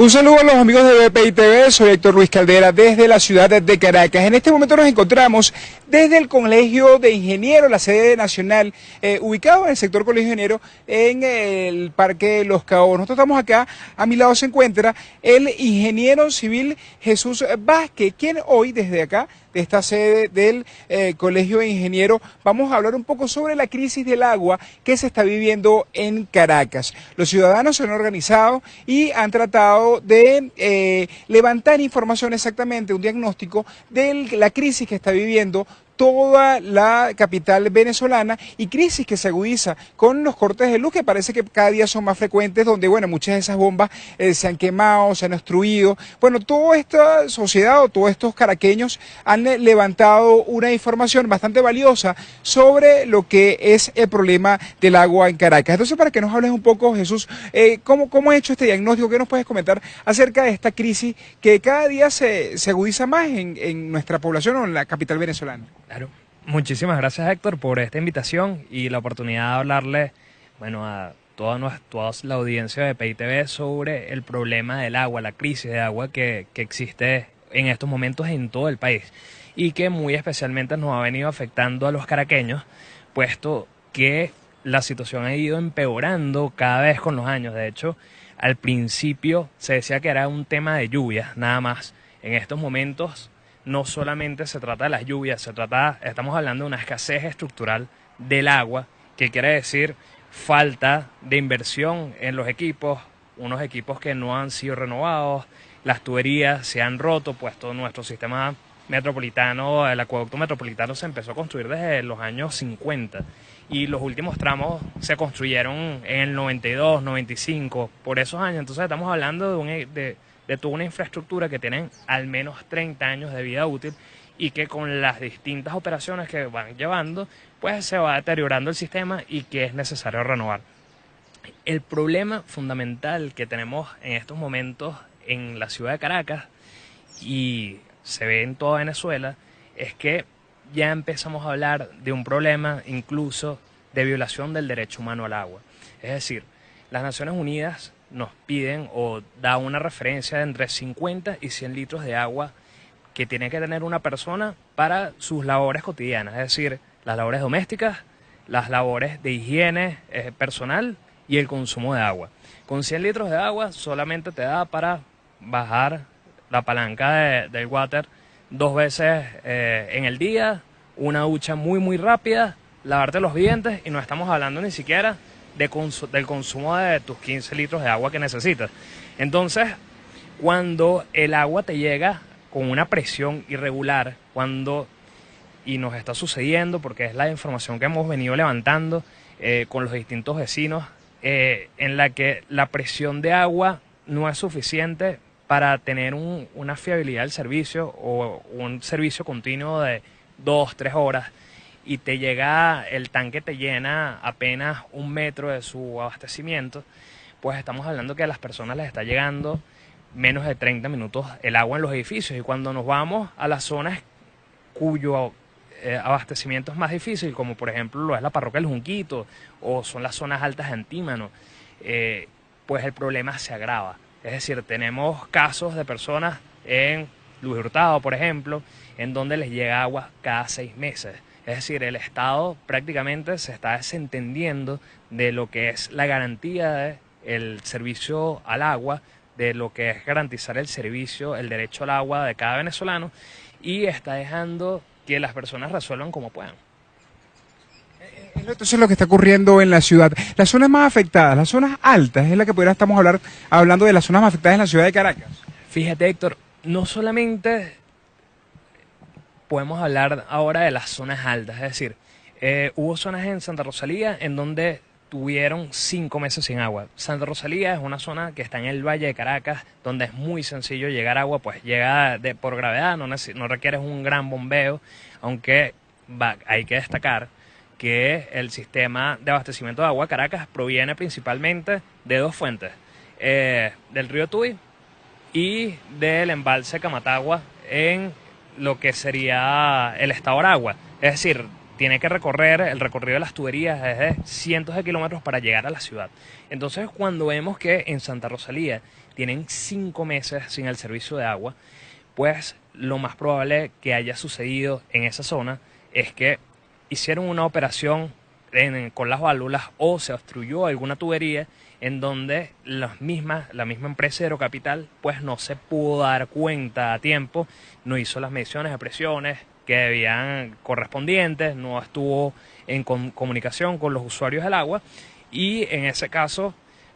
Un saludo a los amigos de BPI TV, soy Héctor Luis Caldera desde la ciudad de Caracas. En este momento nos encontramos desde el Colegio de Ingenieros, la sede nacional, ubicado en el sector Colegio de Ingenieros, en el Parque Los Caobos. Nosotros estamos acá, a mi lado se encuentra el ingeniero civil Jesús Vázquez, quien hoy desde acá, de esta sede del Colegio de Ingenieros, vamos a hablar un poco sobre la crisis del agua que se está viviendo en Caracas. Los ciudadanos se han organizado y han tratado de levantar información exactamente, un diagnóstico de la crisis que está viviendo toda la capital venezolana y crisis que se agudiza con los cortes de luz que parece que cada día son más frecuentes, donde bueno, muchas de esas bombas se han quemado, se han obstruido. Bueno, toda esta sociedad o todos estos caraqueños han levantado una información bastante valiosa sobre lo que es el problema del agua en Caracas. Entonces, para que nos hables un poco, Jesús, ¿cómo ha hecho este diagnóstico? ¿Qué nos puedes comentar acerca de esta crisis que cada día se agudiza más en nuestra población o en la capital venezolana? Claro. Muchísimas gracias, Héctor, por esta invitación y la oportunidad de hablarle, bueno, a toda la audiencia de BPI TV sobre el problema del agua, la crisis de agua que existe en estos momentos en todo el país y que muy especialmente nos ha venido afectando a los caraqueños, puesto que la situación ha ido empeorando cada vez con los años. De hecho, al principio se decía que era un tema de lluvias, nada más. En estos momentos no solamente se trata de las lluvias, estamos hablando de una escasez estructural del agua, que quiere decir falta de inversión en los equipos, unos equipos que no han sido renovados, las tuberías se han roto, pues todo nuestro sistema metropolitano, el acueducto metropolitano se empezó a construir desde los años 50 y los últimos tramos se construyeron en el 92, 95, por esos años. Entonces estamos hablando de toda una infraestructura que tienen al menos 30 años de vida útil y que con las distintas operaciones que van llevando, pues se va deteriorando el sistema y que es necesario renovar. El problema fundamental que tenemos en estos momentos en la ciudad de Caracas y se ve en toda Venezuela es que ya empezamos a hablar de un problema incluso de violación del derecho humano al agua. Es decir, las Naciones Unidas nos piden o da una referencia de entre 50 y 100 litros de agua que tiene que tener una persona para sus labores cotidianas, es decir, las labores domésticas, las labores de higiene personal y el consumo de agua. Con 100 litros de agua solamente te da para bajar la palanca del water 2 veces en el día, una ducha muy rápida, lavarte los dientes y no estamos hablando ni siquiera del consumo de tus 15 litros de agua que necesitas. Entonces, cuando el agua te llega con una presión irregular, y nos está sucediendo porque es la información que hemos venido levantando con los distintos vecinos, en la que la presión de agua no es suficiente para tener una fiabilidad del servicio o un servicio continuo de 2-3 horas, y el tanque te llena apenas 1 metro de su abastecimiento, pues estamos hablando que a las personas les está llegando menos de 30 minutos el agua en los edificios. Y cuando nos vamos a las zonas cuyo abastecimiento es más difícil, como por ejemplo lo es la parroquia del Junquito o son las zonas altas de Antímano, pues el problema se agrava. Es decir, tenemos casos de personas en Luis Hurtado, por ejemplo, en donde les llega agua cada 6 meses. Es decir, el Estado prácticamente se está desentendiendo de lo que es la garantía del servicio al agua, de lo que es garantizar el servicio, el derecho al agua de cada venezolano, y está dejando que las personas resuelvan como puedan. Entonces lo que está ocurriendo en la ciudad, las zonas más afectadas, las zonas altas, es la que estamos hablando de las zonas más afectadas en la ciudad de Caracas. Fíjate, Héctor, no solamente podemos hablar ahora de las zonas altas, es decir, hubo zonas en Santa Rosalía en donde tuvieron 5 meses sin agua. Santa Rosalía es una zona que está en el Valle de Caracas, donde es muy sencillo llegar agua, pues llega por gravedad, no requieres un gran bombeo, aunque hay que destacar que el sistema de abastecimiento de agua de Caracas proviene principalmente de 2 fuentes, del río Tuy y del embalse Camatagua en lo que sería el estado Aragua. Es decir, tiene que recorrer, el recorrido de las tuberías es de cientos de kilómetros para llegar a la ciudad. Entonces, cuando vemos que en Santa Rosalía tienen 5 meses sin el servicio de agua, pues lo más probable que haya sucedido en esa zona es que hicieron una operación con las válvulas o se obstruyó alguna tubería en donde la misma empresa Hidrocapital pues no se pudo dar cuenta a tiempo, no hizo las mediciones de presiones que debían correspondientes, no estuvo en comunicación con los usuarios del agua y en ese caso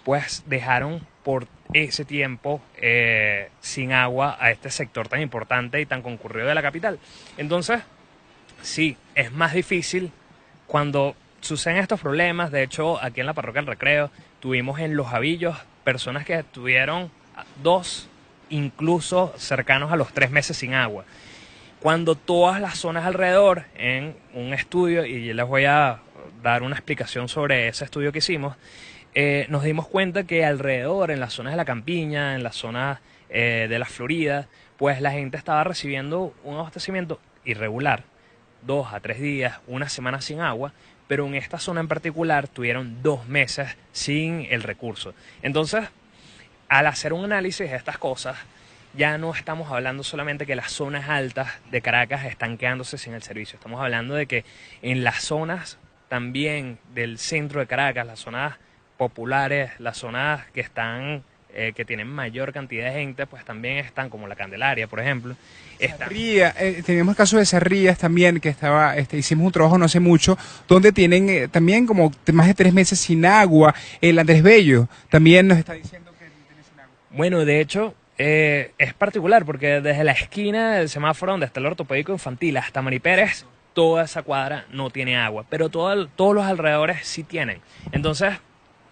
pues dejaron por ese tiempo sin agua a este sector tan importante y tan concurrido de la capital. Entonces, sí, es más difícil cuando suceden estos problemas. De hecho, aquí en la Parroquia del Recreo tuvimos en Los Javillos personas que estuvieron 2, incluso cercanos a los 3 meses sin agua. Cuando todas las zonas alrededor, en un estudio, y yo les voy a dar una explicación sobre ese estudio que hicimos, nos dimos cuenta que alrededor, en las zonas de la Campiña, en las zonas de la Florida, pues la gente estaba recibiendo un abastecimiento irregular, 2 a 3 días, una semana sin agua, pero en esta zona en particular tuvieron 2 meses sin el recurso. Entonces, al hacer un análisis de estas cosas, ya no estamos hablando solamente que las zonas altas de Caracas están quedándose sin el servicio. Estamos hablando de que en las zonas también del centro de Caracas, las zonas populares, las zonas que están que tienen mayor cantidad de gente, pues también están, como la Candelaria, por ejemplo. Sarria, tenemos el caso de Sarrías también, que hicimos un trabajo no hace mucho, donde tienen también como más de 3 meses sin agua. El Andrés Bello también nos está diciendo que tiene sin agua. Bueno, de hecho, es particular, porque desde la esquina del semáforo donde está el ortopédico infantil hasta Mari Pérez, toda esa cuadra no tiene agua, pero todos los alrededores sí tienen. Entonces,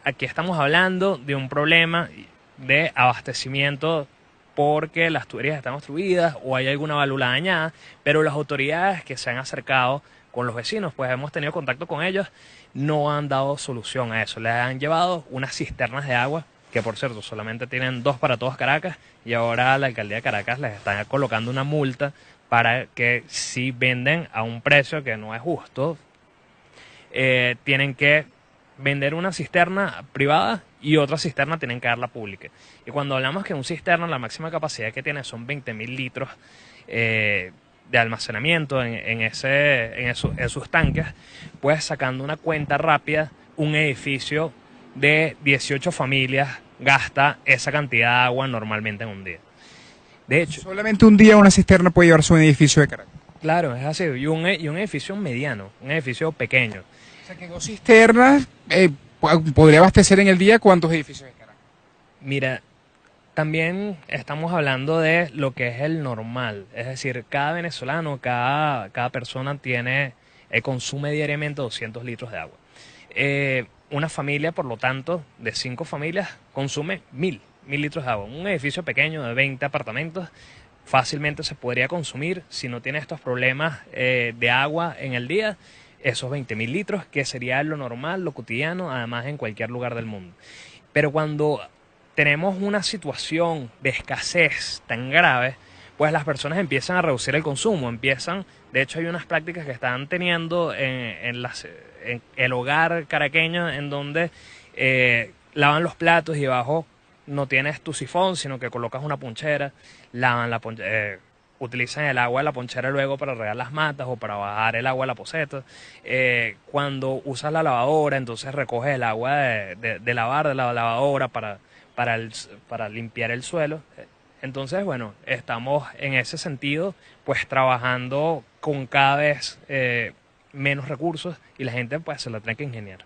aquí estamos hablando de un problema de abastecimiento porque las tuberías están obstruidas o hay alguna válvula dañada, pero las autoridades que se han acercado con los vecinos, pues hemos tenido contacto con ellos, no han dado solución a eso. Les han llevado unas cisternas de agua, que por cierto solamente tienen 2 para todas Caracas, y ahora la alcaldía de Caracas les está colocando una multa para que si venden a un precio que no es justo, tienen que vender una cisterna privada y otra cisterna tienen que darla pública. Y cuando hablamos que un cisterna, la máxima capacidad que tiene son 20.000 litros de almacenamiento en sus tanques, pues sacando una cuenta rápida, un edificio de 18 familias gasta esa cantidad de agua normalmente en un día. De hecho, solamente un día una cisterna puede llevarse a un edificio de Caracas. Claro, es así. Y un edificio mediano, un edificio pequeño. O sea que 2 cisternas podría abastecer en el día ¿cuántos edificios de Caracas? Mira, también estamos hablando de lo que es el normal. Es decir, cada venezolano, cada persona consume diariamente 200 litros de agua. Una familia, por lo tanto, de 5 familias, consume 1.000 litros de agua. Un edificio pequeño de 20 apartamentos fácilmente se podría consumir, si no tiene estos problemas de agua en el día, esos 20.000 litros, que sería lo normal, lo cotidiano, además en cualquier lugar del mundo. Pero cuando tenemos una situación de escasez tan grave, pues las personas empiezan a reducir el consumo, de hecho hay unas prácticas que están teniendo en el hogar caraqueño en donde lavan los platos y debajo no tienes tu sifón, sino que colocas una ponchera, utilizan el agua de la ponchera luego para regar las matas o para bajar el agua a la poceta. Cuando usas la lavadora, entonces recoges el agua de lavar de la lavadora para limpiar el suelo. Entonces, bueno, estamos en ese sentido, pues trabajando con cada vez menos recursos y la gente pues se la tiene que ingeniar.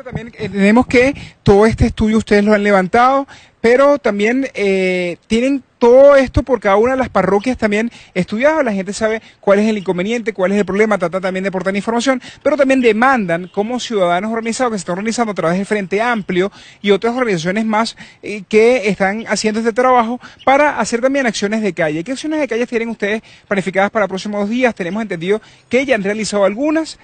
También tenemos que todo este estudio ustedes lo han levantado, pero también tienen todo esto por cada una de las parroquias también estudiado. La gente sabe cuál es el inconveniente, cuál es el problema, trata también de aportar información, pero también demandan como ciudadanos organizados que se están organizando a través del Frente Amplio y otras organizaciones más que están haciendo este trabajo para hacer también acciones de calle. ¿Qué acciones de calle tienen ustedes planificadas para los próximos días? Tenemos entendido que ya han realizado algunas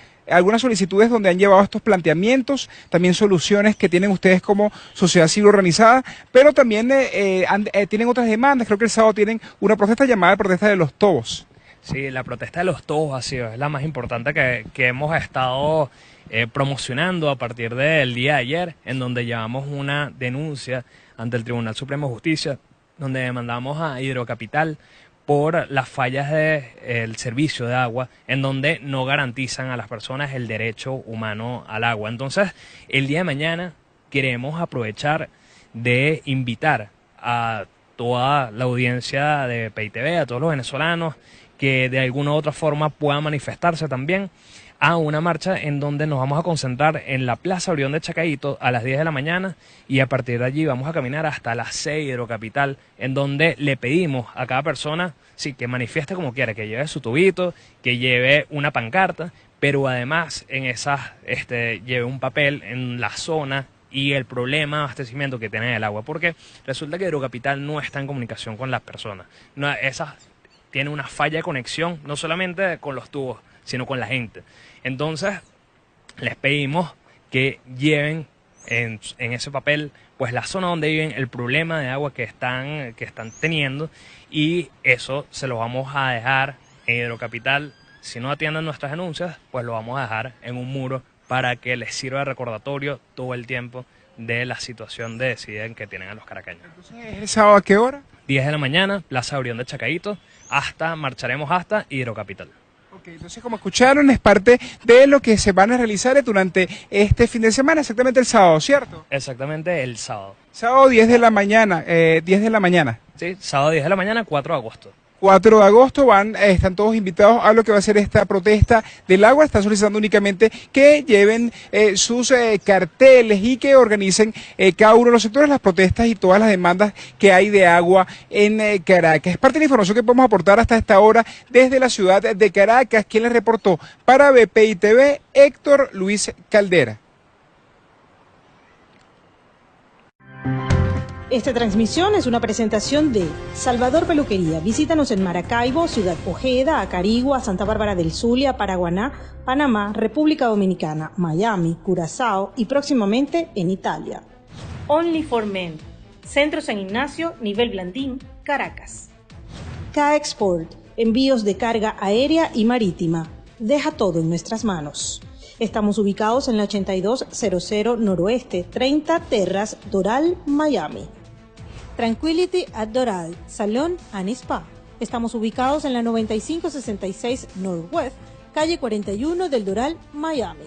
solicitudes donde han llevado estos planteamientos, también soluciones que tienen ustedes como sociedad civil organizada, pero también tienen otras demandas. Creo que el sábado tienen una protesta llamada protesta de los tobos. Sí, la protesta de los todos vacíos es la más importante que hemos estado promocionando a partir del día de ayer, en donde llevamos una denuncia ante el Tribunal Supremo de Justicia, donde demandamos a Hidrocapital por las fallas del servicio de agua, en donde no garantizan a las personas el derecho humano al agua. Entonces, el día de mañana queremos aprovechar de invitar a toda la audiencia de PITV, a todos los venezolanos, que de alguna u otra forma puedan manifestarse también a una marcha en donde nos vamos a concentrar en la Plaza Orión de Chacaíto a las 10 de la mañana y a partir de allí vamos a caminar hasta las 6 de Hidrocapital, en donde le pedimos a cada persona sí, que manifieste como quiera, que lleve su tubito, que lleve una pancarta, pero además en esas lleve un papel en la zona y el problema de abastecimiento que tiene el agua, porque resulta que Hidrocapital no está en comunicación con las personas. No, tiene una falla de conexión, no solamente con los tubos, sino con la gente. Entonces, les pedimos que lleven en ese papel pues la zona donde viven, el problema de agua que están teniendo, y eso se lo vamos a dejar en Hidrocapital. Si no atienden nuestras denuncias, pues lo vamos a dejar en un muro para que les sirva de recordatorio todo el tiempo de la situación de desidia que tienen a los caraqueños. Entonces, ¿es el sábado a qué hora? 10 de la mañana, Plaza Orión de Chacaíto, marcharemos hasta Hidrocapital. Ok, entonces como escucharon, es parte de lo que se van a realizar durante este fin de semana, exactamente el sábado, ¿cierto? Exactamente el sábado. Sábado 10 de la mañana, 10 de la mañana. Sí, sábado 10 de la mañana, 4 de agosto. 4 de agosto están todos invitados a lo que va a ser esta protesta del agua. Están solicitando únicamente que lleven sus carteles y que organicen cada uno de los sectores las protestas y todas las demandas que hay de agua en Caracas. Es parte de la información que podemos aportar hasta esta hora desde la ciudad de Caracas. Quien les reportó para BPI TV, Héctor Luis Caldera. Esta transmisión es una presentación de Salvador Peluquería. Visítanos en Maracaibo, Ciudad Ojeda, Acarigua, Santa Bárbara del Zulia, Paraguaná, Panamá, República Dominicana, Miami, Curazao y próximamente en Italia. Only for Men. Centro San Ignacio, nivel Blandín, Caracas. K-Export. Envíos de carga aérea y marítima. Deja todo en nuestras manos. Estamos ubicados en la 8200 Noroeste, 30 Terras, Doral, Miami. Tranquility at Doral, Salón and Spa. Estamos ubicados en la 9566 Northwest, calle 41 del Doral, Miami.